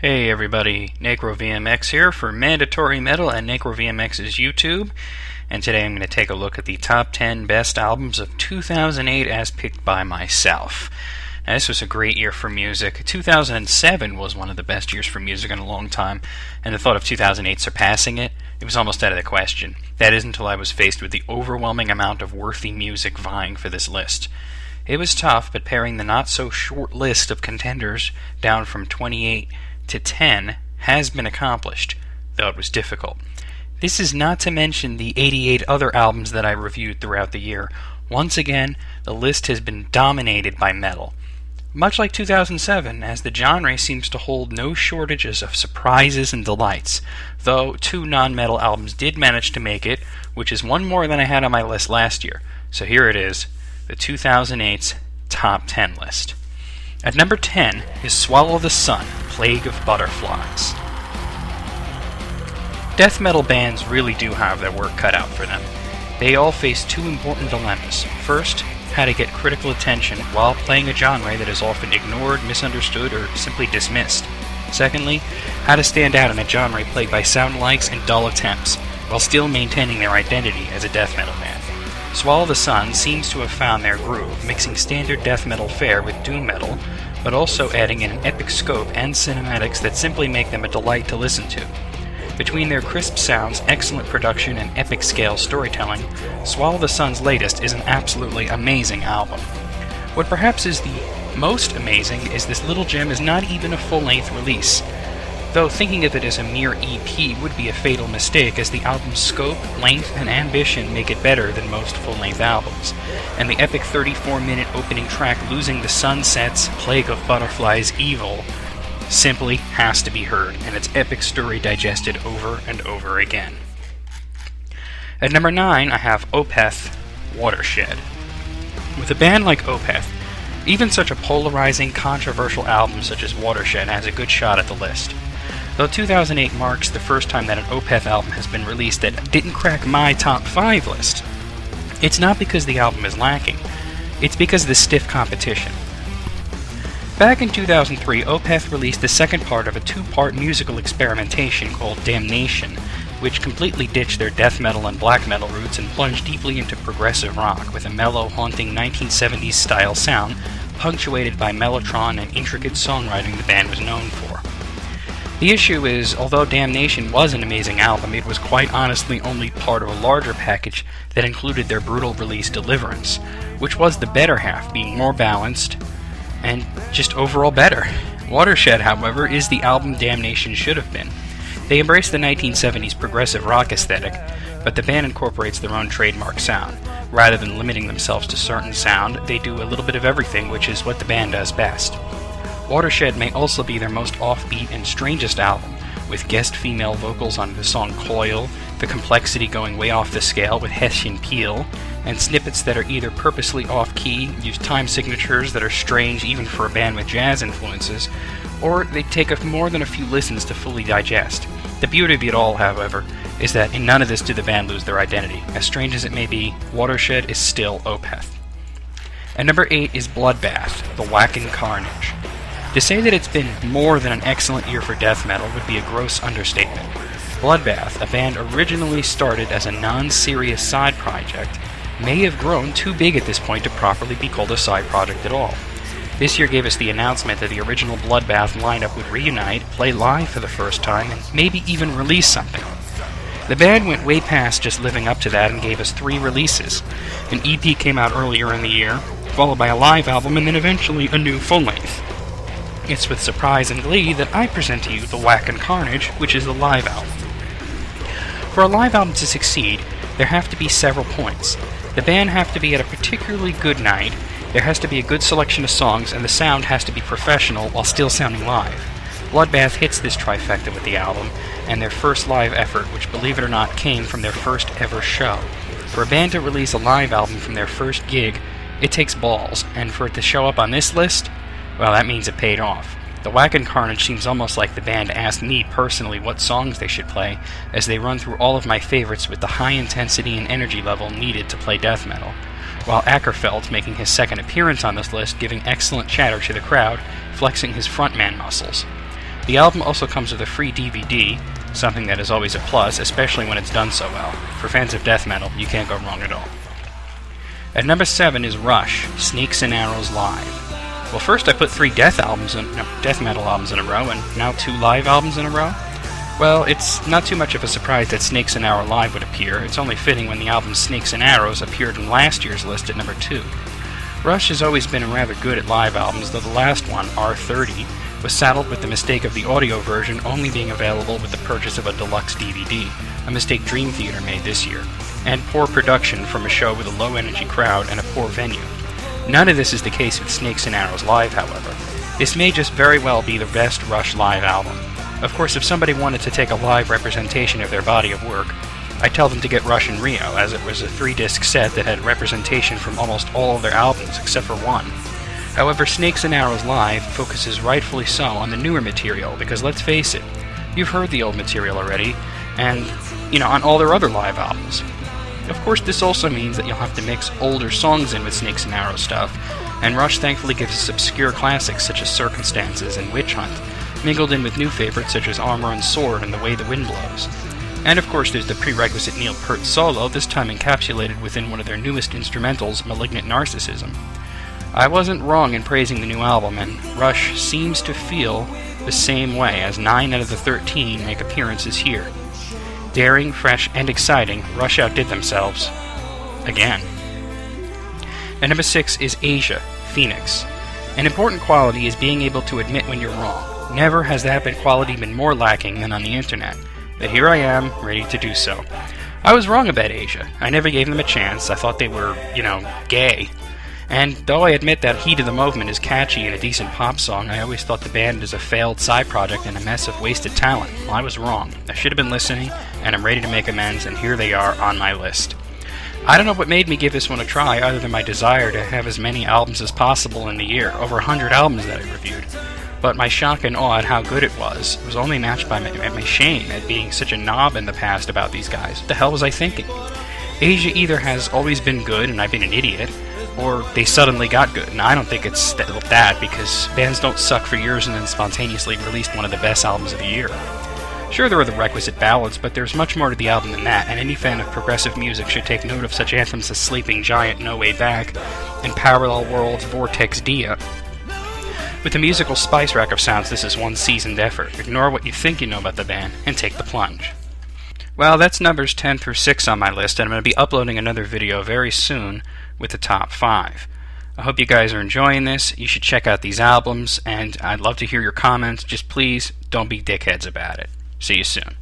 Hey everybody, NecroVMX here for Mandatory Metal and NecroVMX's YouTube, and today I'm going to take a look at the top 10 best albums of 2008 as picked by myself. Now, this was a great year for music. 2007 was one of the best years for music in a long time, and the thought of 2008 surpassing it was almost out of the question. That is until I was faced with the overwhelming amount of worthy music vying for this list. It was tough, but paring the not-so-short list of contenders down from 28 to 10 has been accomplished, though it was difficult. This is not to mention the 88 other albums that I reviewed throughout the year. Once again, the list has been dominated by metal. Much like 2007, as the genre seems to hold no shortages of surprises and delights, though 2 non-metal albums did manage to make it, which is one more than I had on my list last year. So here it is, the 2008's Top 10 list. At number 10 is Swallow the Sun, Plague of Butterflies. Death metal bands really do have their work cut out for them. They all face 2 important dilemmas. First, how to get critical attention while playing a genre that is often ignored, misunderstood, or simply dismissed. Secondly, how to stand out in a genre plagued by sound-likes and dull attempts, while still maintaining their identity as a death metal band. Swallow the Sun seems to have found their groove, mixing standard death metal fare with doom metal, but also adding in an epic scope and cinematics that simply make them a delight to listen to. Between their crisp sounds, excellent production, and epic scale storytelling, Swallow the Sun's latest is an absolutely amazing album. What perhaps is the most amazing is this little gem is not even a full-length release, though thinking of it as a mere EP would be a fatal mistake, as the album's scope, length, and ambition make it better than most full-length albums, and the epic 34-minute opening track Losing the Sunset's Plague of Butterflies Evil simply has to be heard, and its epic story digested over and over again. At number 9, I have Opeth Watershed. With a band like Opeth, even such a polarizing, controversial album such as Watershed has a good shot at the list. Though 2008 marks the first time that an Opeth album has been released that didn't crack my top 5 list, it's not because the album is lacking, it's because of the stiff competition. Back in 2003, Opeth released the second part of a 2-part musical experimentation called Damnation, which completely ditched their death metal and black metal roots and plunged deeply into progressive rock with a mellow, haunting 1970s style sound punctuated by mellotron and intricate songwriting the band was known for. The issue is, although Damnation was an amazing album, it was quite honestly only part of a larger package that included their brutal release Deliverance, which was the better half, being more balanced and just overall better. Watershed, however, is the album Damnation should have been. They embrace the 1970s progressive rock aesthetic, but the band incorporates their own trademark sound. Rather than limiting themselves to certain sound, they do a little bit of everything, which is what the band does best. Watershed may also be their most offbeat and strangest album, with guest female vocals on the song Coil, the complexity going way off the scale with Hessian Peel, and snippets that are either purposely off-key, use time signatures that are strange even for a band with jazz influences, or they take more than a few listens to fully digest. The beauty of it all, however, is that in none of this do the band lose their identity. As strange as it may be, Watershed is still Opeth. And number 8 is Bloodbath, The Whack-In' Carnage. To say that it's been more than an excellent year for death metal would be a gross understatement. Bloodbath, a band originally started as a non-serious side project, may have grown too big at this point to properly be called a side project at all. This year gave us the announcement that the original Bloodbath lineup would reunite, play live for the first time, and maybe even release something. The band went way past just living up to that and gave us 3 releases. An EP came out earlier in the year, followed by a live album, and then eventually a new full-length. It's with surprise and glee that I present to you The Whack-In' Carnage, which is the live album. For a live album to succeed, there have to be several points. The band have to be at a particularly good night, there has to be a good selection of songs, and the sound has to be professional while still sounding live. Bloodbath hits this trifecta with the album, and their first live effort, which believe it or not came from their first ever show. For a band to release a live album from their first gig, it takes balls, and for it to show up on this list, well, that means it paid off. The Whack-In' Carnage seems almost like the band asked me personally what songs they should play, as they run through all of my favorites with the high intensity and energy level needed to play death metal, while Ackerfeld, making his second appearance on this list, giving excellent chatter to the crowd, flexing his frontman muscles. The album also comes with a free DVD, something that is always a plus, especially when it's done so well. For fans of death metal, you can't go wrong at all. At number 7 is Rush, Snakes and Arrows Live. Well, first I put 3 death metal albums in a row, and now 2 live albums in a row. Well, it's not too much of a surprise that Snakes and Arrows Live would appear. It's only fitting when the album Snakes and Arrows appeared in last year's list at number 2. Rush has always been rather good at live albums, though the last one, R30, was saddled with the mistake of the audio version only being available with the purchase of a deluxe DVD, a mistake Dream Theater made this year, and poor production from a show with a low-energy crowd and a poor venue. None of this is the case with Snakes and Arrows Live, however. This may just very well be the best Rush live album. Of course, if somebody wanted to take a live representation of their body of work, I'd tell them to get Rush in Rio, as it was a 3-disc set that had representation from almost all of their albums except for one. However, Snakes and Arrows Live focuses rightfully so on the newer material, because let's face it, you've heard the old material already, and, on all their other live albums. Of course, this also means that you'll have to mix older songs in with Snakes and Arrows stuff, and Rush thankfully gives us obscure classics such as Circumstances and Witch Hunt, mingled in with new favorites such as Armor and Sword and The Way the Wind Blows. And of course there's the prerequisite Neil Peart solo, this time encapsulated within one of their newest instrumentals, Malignant Narcissism. I wasn't wrong in praising the new album, and Rush seems to feel the same way, as 9 out of the 13 make appearances here. Daring, fresh, and exciting, Rush outdid themselves. Again. And number 6 is Asia, Phoenix. An important quality is being able to admit when you're wrong. Never has that quality been more lacking than on the internet. But here I am, ready to do so. I was wrong about Asia. I never gave them a chance. I thought they were, gay. And though I admit that Heat of the Movement is catchy and a decent pop song, I always thought the band was a failed side project and a mess of wasted talent. Well, I was wrong. I should have been listening, and I'm ready to make amends, and here they are on my list. I don't know what made me give this one a try, other than my desire to have as many albums as possible in the year, over 100 albums that I reviewed. But my shock and awe at how good it was only matched by my shame at being such a knob in the past about these guys. What the hell was I thinking? Asia either has always been good and I've been an idiot, or they suddenly got good. And I don't think it's that, because bands don't suck for years and then spontaneously released one of the best albums of the year. Sure, there are the requisite ballads, but there's much more to the album than that, and any fan of progressive music should take note of such anthems as Sleeping Giant, No Way Back, and Parallel Worlds, Vortex Dia. With a musical spice rack of sounds, this is one seasoned effort. Ignore what you think you know about the band, and take the plunge. Well, that's numbers 10 through 6 on my list, and I'm going to be uploading another video very soon with the top 5. I hope you guys are enjoying this. You should check out these albums, and I'd love to hear your comments. Just please, don't be dickheads about it. See you soon.